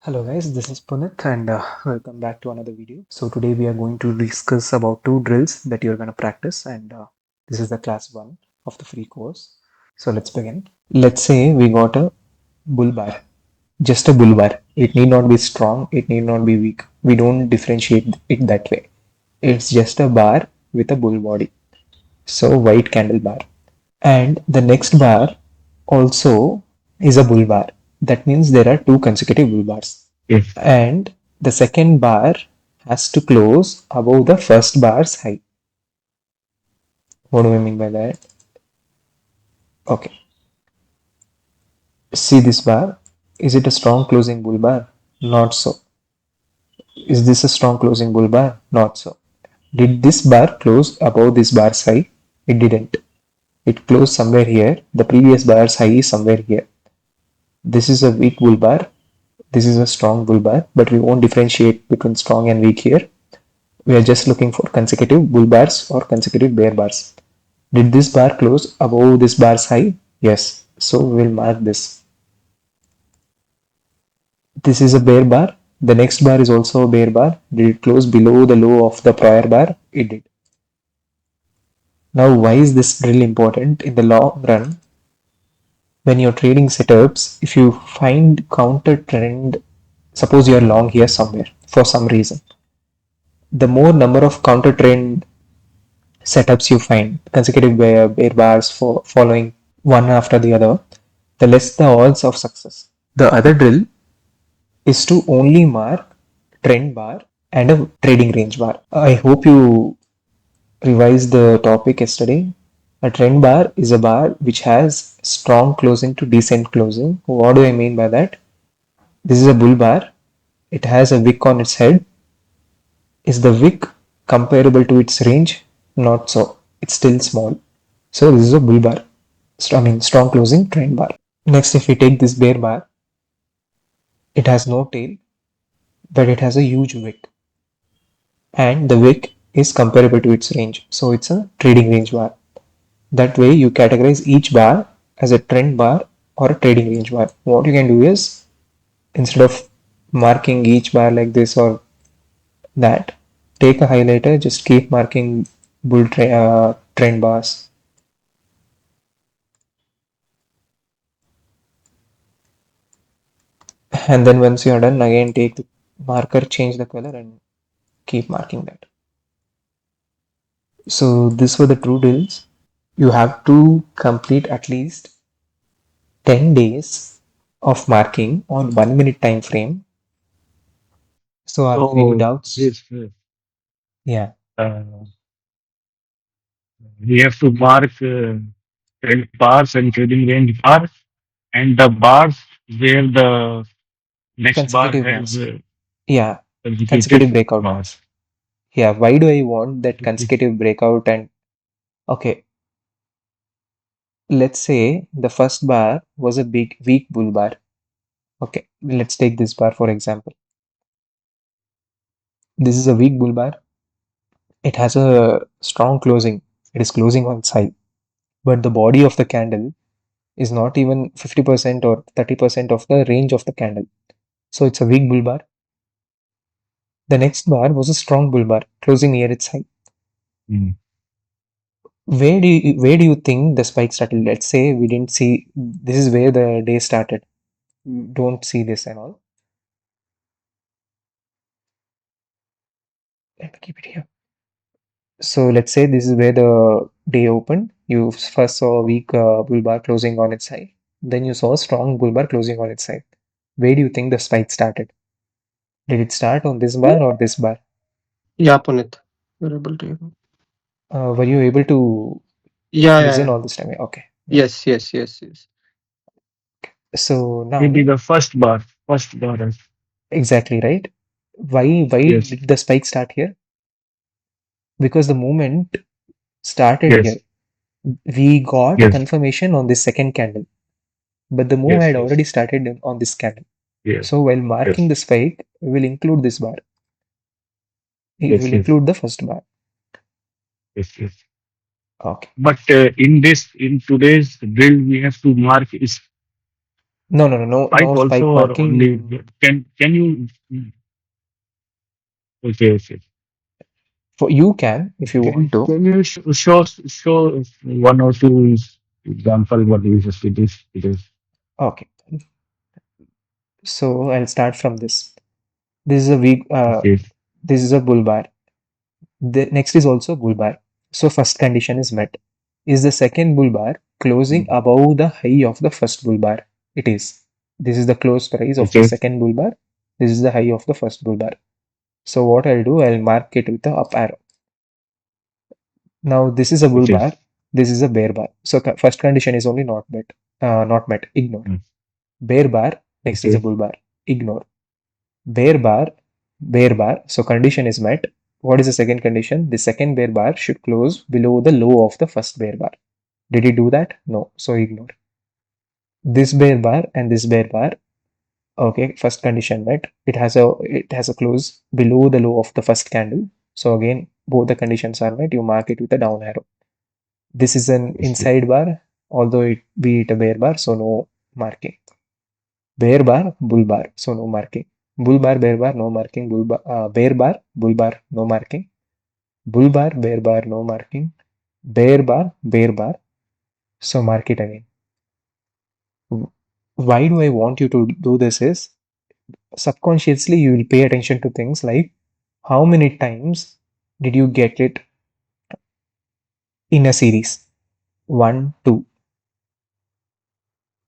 Hello guys, this is Punit and welcome back to another video. So today we are going to discuss about two drills that you're going to practice and this is the class 1 of the free course. So let's begin. Let's say we got a bull bar, just a bull bar. It need not be strong, it need not be weak. We don't differentiate it that way. It's just a bar with a bull body. So white candle bar. And the next bar also is a bull bar. That means there are two consecutive bull bars. Yes. And the second bar has to close above the first bar's height. What do I mean by that? Okay, see this bar? Is it a strong closing bull bar? Not so. Is this a strong closing bull bar? Not so. Did this bar close above this bar's high? It didn't. It closed somewhere here. The previous bar's high is somewhere here. This is a weak bull bar. This is a strong bull bar, but we won't differentiate between strong and weak here. We are just looking for consecutive bull bars or consecutive bear bars. Did this bar close above this bar's high? Yes. So we'll mark this. This is a bear bar. The next bar is also a bear bar. Did it close below the low of the prior bar? It did. Now, why is this drill important? In the long run, when you're trading setups, if you find counter trend, suppose you're long here somewhere for some reason, the more number of counter trend setups you find, consecutive bear bars for following one after the other, the less the odds of success. The other drill is to only mark trend bar and a trading range bar. I hope you revised the topic yesterday. A trend bar is a bar which has strong closing to decent closing. What do I mean by that? This is a bull bar. It has a wick on its head. Is the wick comparable to its range? Not so. It's still small. So this is a bull bar. I mean strong closing trend bar. Next, if we take this bear bar, it has no tail, but it has a huge wick, and the wick is comparable to its range. So it's a trading range bar. That way, you categorize each bar as a trend bar or a trading range bar. What you can do is instead of marking each bar like this or that, take a highlighter, just keep marking trend bars. And then once you are done, again take the marker, change the color, and keep marking that. So, these were the true drills. You have to complete at least 10 days of marking on 1 minute time frame. So, are there any So doubts? this Yeah. uh, we have to mark trend bars and trading range bars, and the bars where the next bar Consecutive has ones. Yeah. consecutive Consecutive breakout. bars. Yeah. Why do I want that Okay. consecutive breakout? And okay, let's say the first bar was a big weak bull bar. Okay. Let's take this bar for example. This is a weak bull bar. It has a strong closing. It is closing on its high. But the body of the candle is not even 50% or 30% of the range of the candle. So it's a weak bull bar. The next bar was a strong bull bar, closing near its high. Mm. Where do you think the spike started? Let's say we didn't see this is where the day started. Don't see this and all. Let me keep it here. So let's say this is where the day opened. You first saw a weak bull bar closing on its side. Then you saw a strong bull bar closing on its side. Where do you think the spike started? Did it start on this bar or this bar? Yeah, Punit, you're able to hear me. Were you able to Yeah, yeah, listen yeah. all this time? Okay. Yeah. Yes, yes, yes, yes. So Maybe now, the first bar. exactly right. Why Yes. did the spike start here? Because the movement started here. Yes. We got Yes. confirmation on this second candle, but the move Yes. had Yes. already started on this candle. Yes. So while marking Yes. the spike, we will include this bar. We Yes. will Yes. include the first bar. Yes. Yes. Okay. But in today's drill, we have to mark is No Spike spike also or only marking. can you okay, okay. For you can if you want to. Can you show one or two example what is it is Okay, so I'll start from this. This is a weak. okay. This is a bull bar. The next is also bull bar. So first condition is met. Is the second bull bar closing Mm. above the high of the first bull bar? It is. This is the close price of the Okay, second bull bar. This is the high of the first bull bar. So what I'll do, I'll mark it with the up arrow. Now this is a bull okay, bar. This is a bear bar. So first condition is only not met. Not met. Ignore. mm, Bear bar. Next is a okay, bull bar. Ignore. Bear bar, bear bar. So condition is met. What is the second condition? The second bear bar should close below the low of the first bear bar. Did he do that? No. So ignore. This bear bar and this bear bar. Okay, first condition met. It has a close below the low of the first candle. So again, both the conditions are met. You mark it with a down arrow. This is an okay, inside bar, although it be it a bear bar, so no marking. Bear bar, bull bar, so no marking. Bull bar, bear bar, no marking. Bear bar, bull bar, no marking. Bull bar, bear bar, no marking. Bear bar, so mark it again. Why do I want you to do this is subconsciously you will pay attention to things like how many times did you get it in a series? One, two.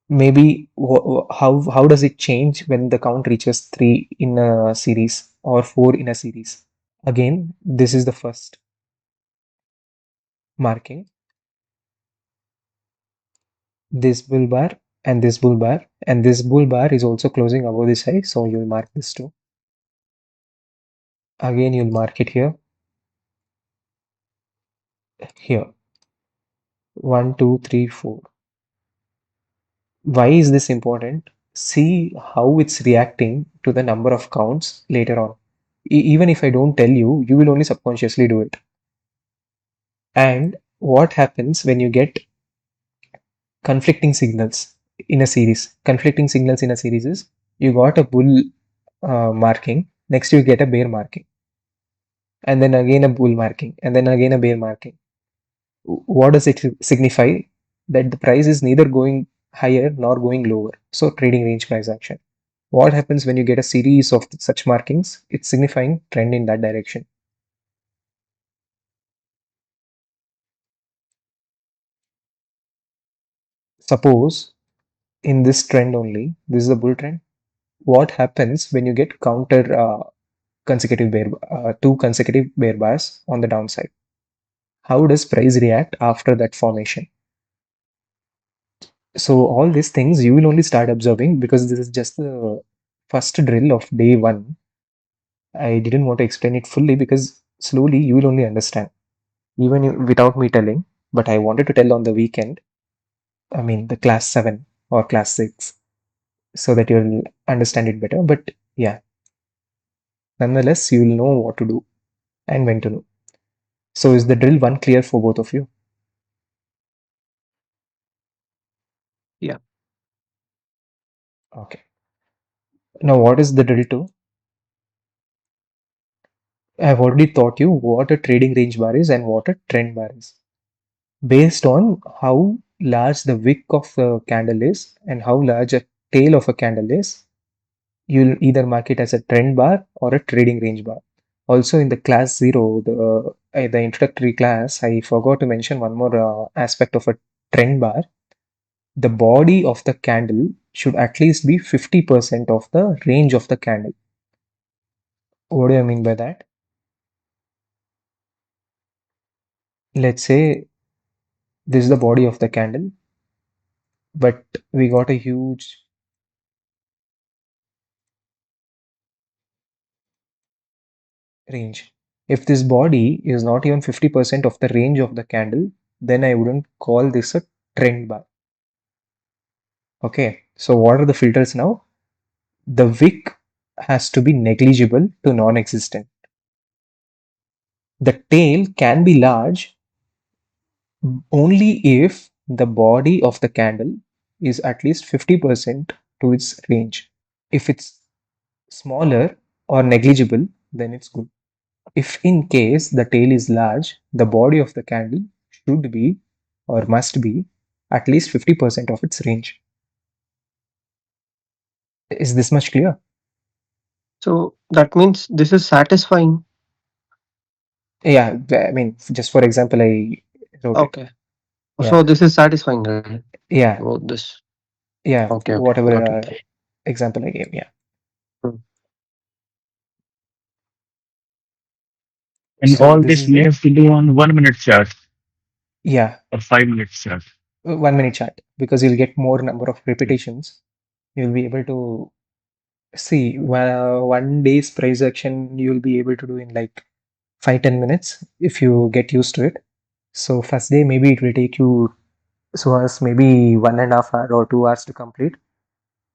Maybe how does it change when the count reaches three in a series or four in a series? Again, this is the first marking. This bull bar and this bull bar, and this bull bar is also closing above this high, so you'll mark this too. Again, you'll mark it here, here. One, two, three, four. Why is this important? See how it's reacting to the number of counts later on. Even if I don't tell you, you will only subconsciously do it. And what happens when you get conflicting signals in a series? Conflicting signals in a series is you got a bull marking, next you get a bear marking, and then again a bull marking, and then again a bear marking. What does it signify? That the price is neither going higher nor going lower. So trading range price action. What happens when you get a series of such markings? It's signifying trend in that direction. Suppose in this trend only, this is a bull trend. What happens when you get counter two consecutive bear bars on the downside? How does price react after that formation? So all these things you will only start observing because this is just the first drill of day one. I didn't want to explain it fully because slowly you will only understand, even without me telling. But I wanted to tell on the weekend, I mean, the class 7 or class 6, so that you'll understand it better. But yeah, nonetheless, you will know what to do and when to do. So is the drill one clear for both of you? Yeah. Okay. Now, what is the drill two? I've already taught you what a trading range bar is and what a trend bar is. Based on how large the wick of the candle is and how large a tail of a candle is, you'll either mark it as a trend bar or a trading range bar. Also, in the class 0, the introductory class, I forgot to mention one more aspect of a trend bar. The body of the candle should at least be 50% of the range of the candle. What do I mean by that? Let's say this is the body of the candle, but we got a huge range. If this body is not even 50% of the range of the candle, then I wouldn't call this a trend bar. Okay, so what are the filters now? The wick has to be negligible to non-existent. The tail can be large only if the body of the candle is at least 50% to its range. If it's smaller or negligible, then it's good. If in case the tail is large, the body of the candle should be or must be at least 50% of its range. Is this much clear? So that means this is satisfying. Yeah, I mean, just for example, I wrote it. Okay. So Yeah, this is satisfying, right? yeah, About this. yeah, Okay, okay. whatever Got it. example I gave. Yeah. Hmm. And So all this this is we the, have to do on 1 minute chart yeah, or 5 minute chart. 1 minute chart, because you'll get more number of repetitions. You'll be able to see, one day's price action you'll be able to do in like 5-10 minutes if you get used to it. So first day maybe it will take you, so as maybe 1.5 hour or 2 hours to complete,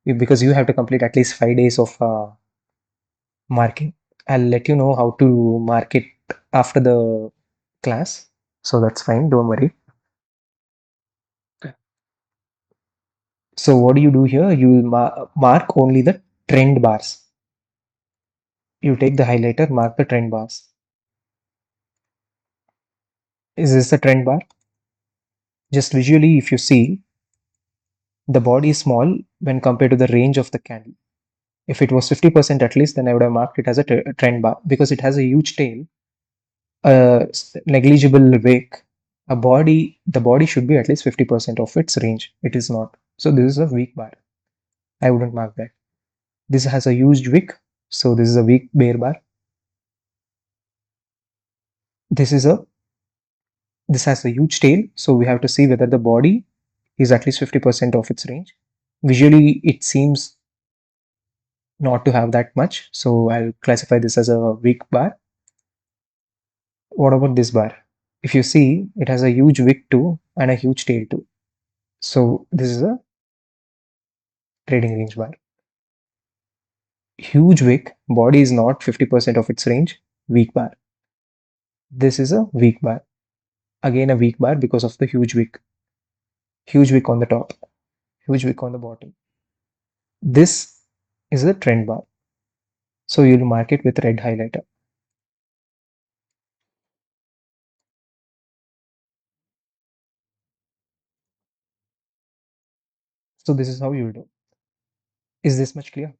because you have to complete at least 5 days of marking. I'll let you know how to mark it after the class, so that's fine, don't worry. Okay. So what do you do here? You will mark only the trend bars. You take the highlighter, mark the trend bars. Is this the trend bar? Just visually, if you see, the body is small when compared to the range of the candle. If it was 50% at least, then I would have marked it as a trend bar, because it has a huge tail, a negligible wake, the body should be at least 50% of its range. It is not. So this is a weak bar. I wouldn't mark that. This has a huge wick, so this is a weak bear bar. This is a this has a huge tail, so we have to see whether the body is at least 50% of its range. Visually, it seems not to have that much, so I'll classify this as a weak bar. What about this bar? If you see, it has a huge wick too and a huge tail too. So this is a trading range bar. Huge wick, body is not 50% of its range, weak bar. This is a weak bar. Again a weak bar because of the huge wick. Huge wick on the top, huge wick on the bottom. This is a trend bar. So you'll mark it with red highlighter. So this is how you'll do. Is this much clear?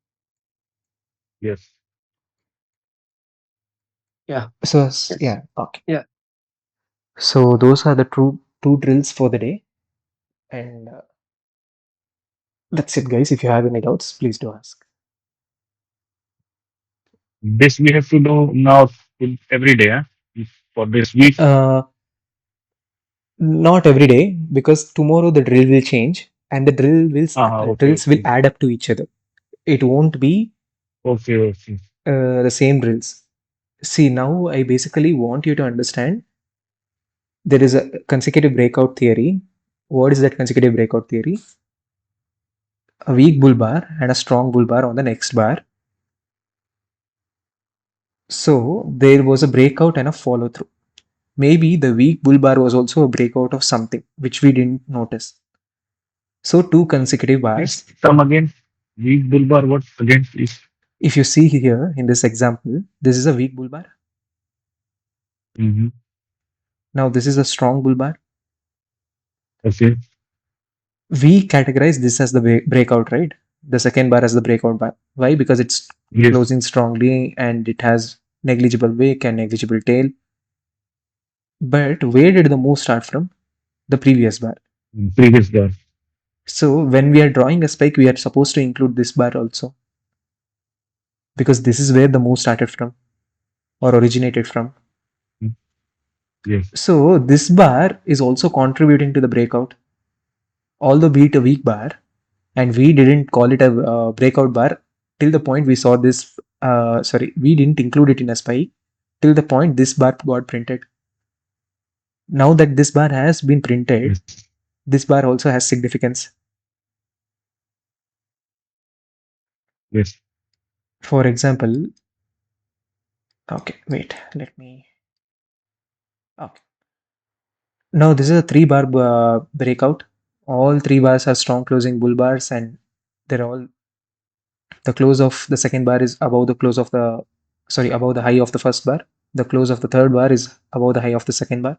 Yes. Yeah. So Yes. yeah, okay. Yeah. So those are the two drills for the day, and that's it, guys. If you have any doubts, please do ask. This we have to do now every day, huh? For this week. Not every day, because tomorrow the drill will change and the Okay, drills will okay. add up to each other. It won't be Okay, okay. the same drills. See, now I basically want you to understand there is a consecutive breakout theory. What is that consecutive breakout theory? A weak bull bar and a strong bull bar on the next bar. So there was a breakout and a follow through. Maybe the weak bull bar was also a breakout of something which we didn't notice. So two consecutive Please bars. come again. Week Bulbar, what again, please? If you see here in this example, this is a weak bull bar. Mm-hmm. Now this is a strong bull bar. Okay. We categorize this as the breakout, right? The second bar as the breakout bar. Why? Because it's Yes. closing strongly and it has negligible wick and negligible tail. But where did the move start from? The previous bar. Previous bar. So when we are drawing a spike, we are supposed to include this bar also, because this is where the move started from or originated from. Yes. So this bar is also contributing to the breakout, although be it a weak bar, and we didn't call it a breakout bar till the point we saw this. Sorry, we didn't include it in a spike till the point this bar got printed. Now that this bar has been printed, Yes. this bar also has significance. Yes. For example, okay, wait, let me. Okay. Now this is a 3 bar breakout. All 3 bars are strong closing bull bars, and they're all The close of the second bar is above the close of the, sorry, above the high of the first bar. The close of the third bar is above the high of the second bar.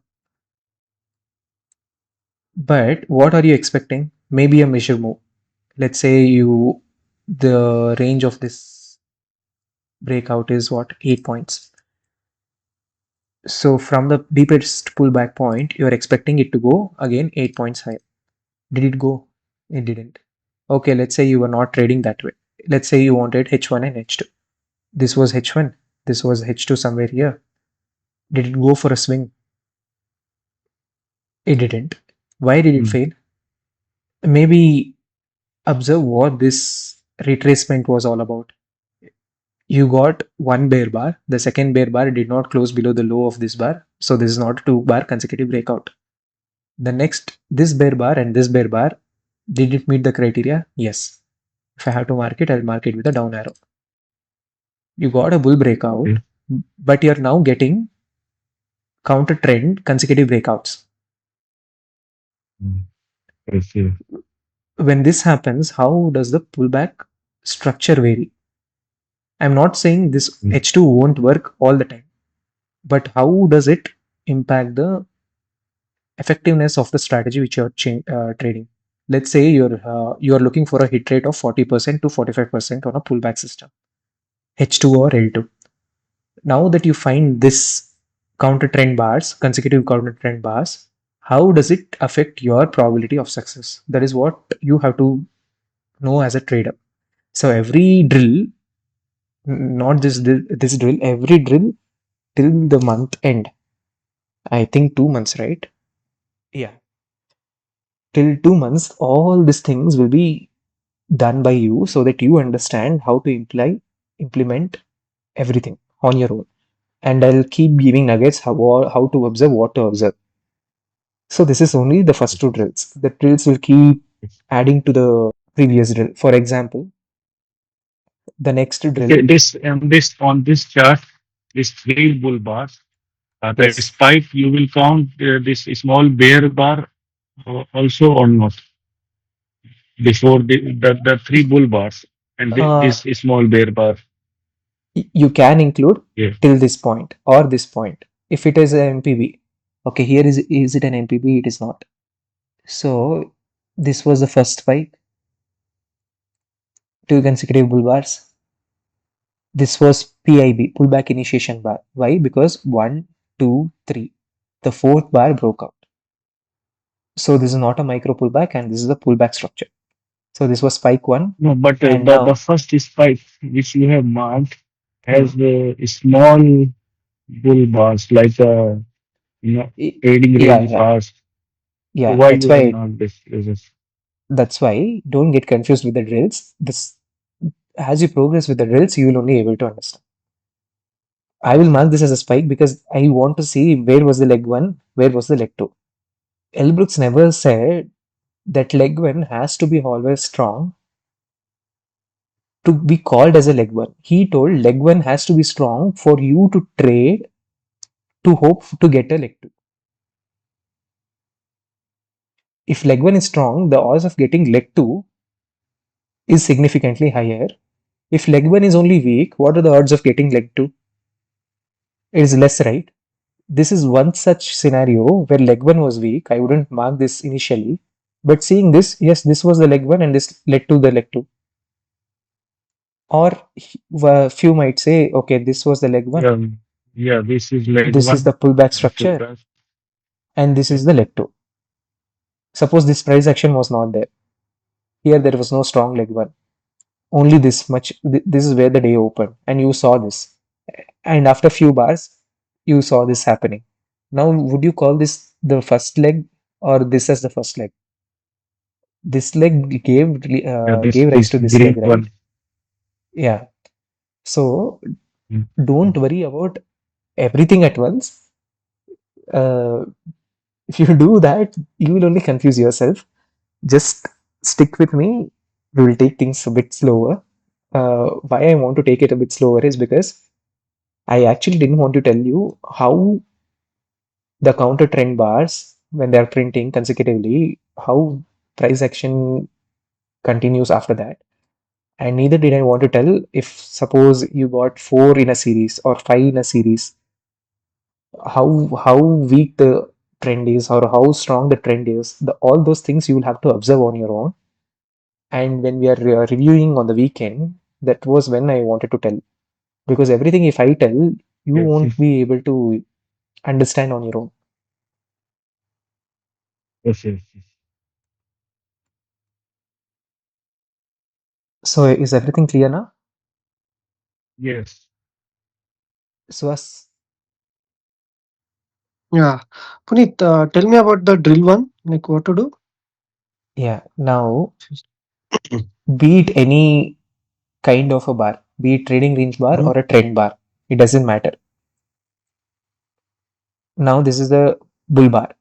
But what are you expecting? Maybe a measure move. Let's say the range of this breakout is what, 8 points. So from the deepest pullback point, you're expecting it to go again 8 points higher. Did it go? It didn't. Okay, let's say you were not trading that way. Let's say you wanted H1 and H2. This was H1. This was H2 somewhere here. Did it go for a swing? It didn't. Why did it fail? Maybe observe what this retracement was all about. You got one bear bar. The second bear bar did not close below the low of this bar. So this is not a 2 bar consecutive breakout. The next, this bear bar and this bear bar, did it meet the criteria? Yes. If I have to mark it, I'll mark it with a down arrow. You got a bull breakout, but you're now getting counter trend consecutive breakouts. I see. When this happens, how does the pullback structure vary? I'm not saying this H2 won't work all the time, but how does it impact the effectiveness of the strategy which you're trading? Let's say you're looking for a hit rate of 40% to 45% on a pullback system, H2 or L2. Now that you find this counter trend bars, consecutive counter trend bars, how does it affect your probability of success? That is what you have to know as a trader. So every drill, not this drill, every drill till the month end, I think 2 months, right? Yeah. Till 2 months, all these things will be done by you so that you understand how to implement everything on your own. And I'll keep giving nuggets how to observe, what to observe. So this is only the first 2 drills. The drills will keep adding to the previous drill. For example, the next drill. Okay, this on this chart, this three bull bars, the Yes. spike you will count this small bear bar also or not before the three bull bars and this small bear bar. You can include Yeah. till this point or this point. If it is an NPB, okay, here is it an NPB? It is not. So this was the first spike, 2 consecutive bull bars. This was PIB, pullback initiation bar. Why? Because 1, 2, 3. The 4th bar broke out. So this is not a micro pullback and this is the pullback structure. So this was spike 1. No, but the first spike which you have marked has small bull bars like trading range bars. Yeah, so why you have not this? That's why don't get confused with the drills. This, as you progress with the drills, you will only able to understand. I will mark this as a spike because I want to see where was the leg 1, where was the leg 2. L. Brooks never said that leg 1 has to be always strong to be called as a leg 1. He told leg 1 has to be strong for you to trade to hope to get a leg 2. If leg 1 is strong, the odds of getting leg 2 is significantly higher. If leg 1 is only weak, what are the odds of getting leg 2? It is less, right? This is one such scenario where leg 1 was weak. I wouldn't mark this initially. But seeing this, yes, this was the leg 1 and this led to the leg 2. Or few might say, okay, this was the leg 1. Yeah, this is leg 1. This is the pullback structure. And this is the leg 2. Suppose this price action was not there. Here there was no strong leg 1. Only this much. This is where the day opened. And you saw this. And after few bars, you saw this happening. Now, would you call this the first leg or this as the first leg? This leg gave rise to this leg, right? Yeah. So don't worry about everything at once. If you do that, you will only confuse yourself. Just stick with me. We will take things a bit slower. Why I want to take it a bit slower is because I actually didn't want to tell you how the counter trend bars, when they are printing consecutively, how price action continues after that. And neither did I want to tell if suppose you got four in a series or five in a series, how weak the trend is or how strong the trend is. All those things you will have to observe on your own. And when we are reviewing on the weekend, that was when I wanted to tell, because everything if I tell, you Yes, won't be able to understand on your own. yes, yes, yes. So is everything clear now? Yes. So as Yeah. Puneet, tell me about the drill one, like what to do? yeah, now be it any kind of a bar, be it trading range bar Mhm. or a trend bar, it doesn't matter. Now this is the bull bar.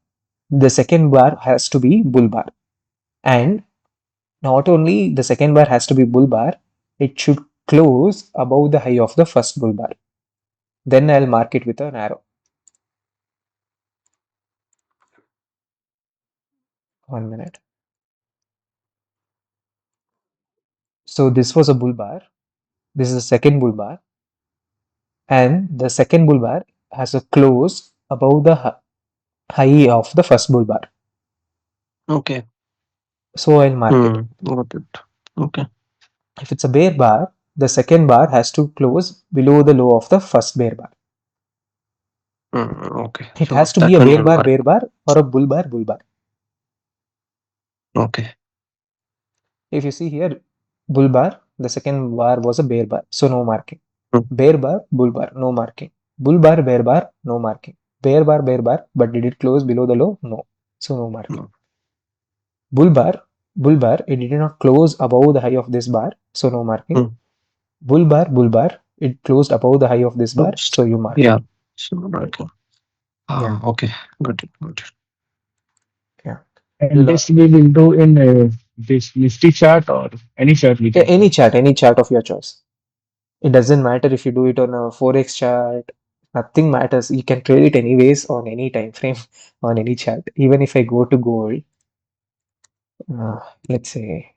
The second bar has to be bull bar. And not only the second bar has to be bull bar, it should close above the high of the first bull bar. Then I'll mark it with an arrow. 1 minute. So this was a bull bar. This is the second bull bar. And the second bull bar has a close above the high of the first bull bar. Okay. So I'll mark it. Got it. Okay. If it's a bear bar, the second bar has to close below the low of the first bear bar. Okay. It So has to be that a one will work. bear bar, or a bull bar. Okay. If you see here, bull bar, the second bar was a bear bar, so no marking. Mm, Bear bar, bull bar, no marking. Bear bar, no marking. Bear bar, but did it close below the low? No, so no marking. no. Bull bar, it did not close above the high of this bar, so no marking. Mm. Bull bar, it closed above the high of this bar, Closed. so you mark Yeah. it. So okay. Yeah, Okay. Got it. Got it. yeah. And You'll, this we will do in this Misty chart or any chart we can do. any chart of your choice. It doesn't matter if you do it on a forex chart. Nothing matters. You can trade it anyways on any time frame on any chart. Even if I go to gold, uh, let's say,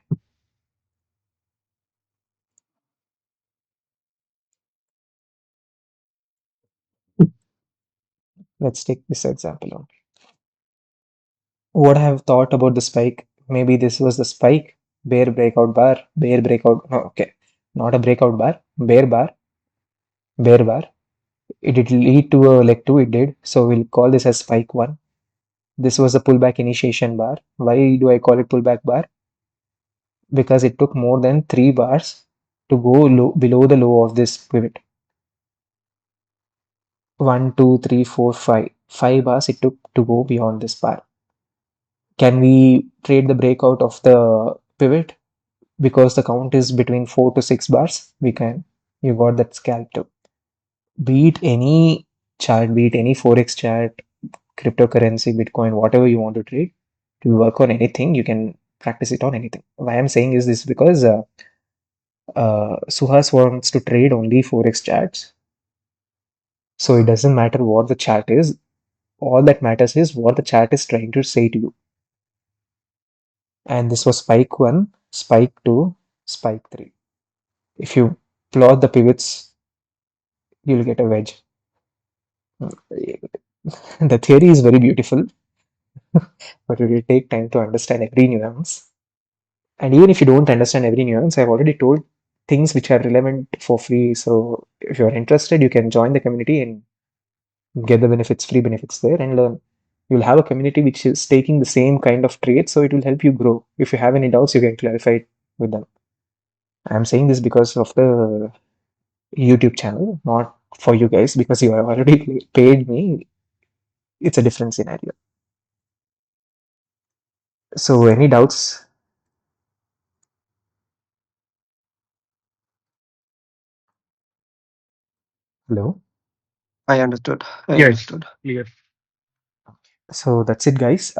let's take this example on. What I have thought about the spike. Maybe this was the spike, bear breakout bar, bear breakout. No, okay, not a breakout bar, bear bar. It did lead to a leg two. It did. So we'll call this as spike one. This was a pullback initiation bar. Why do I call it pullback bar? Because it took more than 3 bars to go below the low of this pivot. 1, 2, 3, 4, 5. 5 bars it took to go beyond this bar. Can we trade the breakout of the pivot? Because the count is between 4 to 6 bars, we can. You got that scalp too. Beat any chart, beat any forex chart, cryptocurrency, Bitcoin, whatever you want to trade, to work on anything, you can practice it on anything. Why I'm saying is this because Suhas wants to trade only forex charts. So it doesn't matter what the chart is. All that matters is what the chart is trying to say to you. And this was spike 1, spike 2, spike 3. If you plot the pivots, you'll get a wedge. The theory is very beautiful, but it will take time to understand every nuance. And even if you don't understand every nuance, I've already told things which are relevant for free. So if you're interested, you can join the community and get the benefits, free benefits there, and learn. You'll have a community which is taking the same kind of traits, so it will help you grow. If you have any doubts, you can clarify it with them. I'm saying this because of the YouTube channel, not for you guys, because you have already paid me. It's a different scenario. So, any doubts? Hello. I understood. I Yes, understood. clear. So that's it, guys.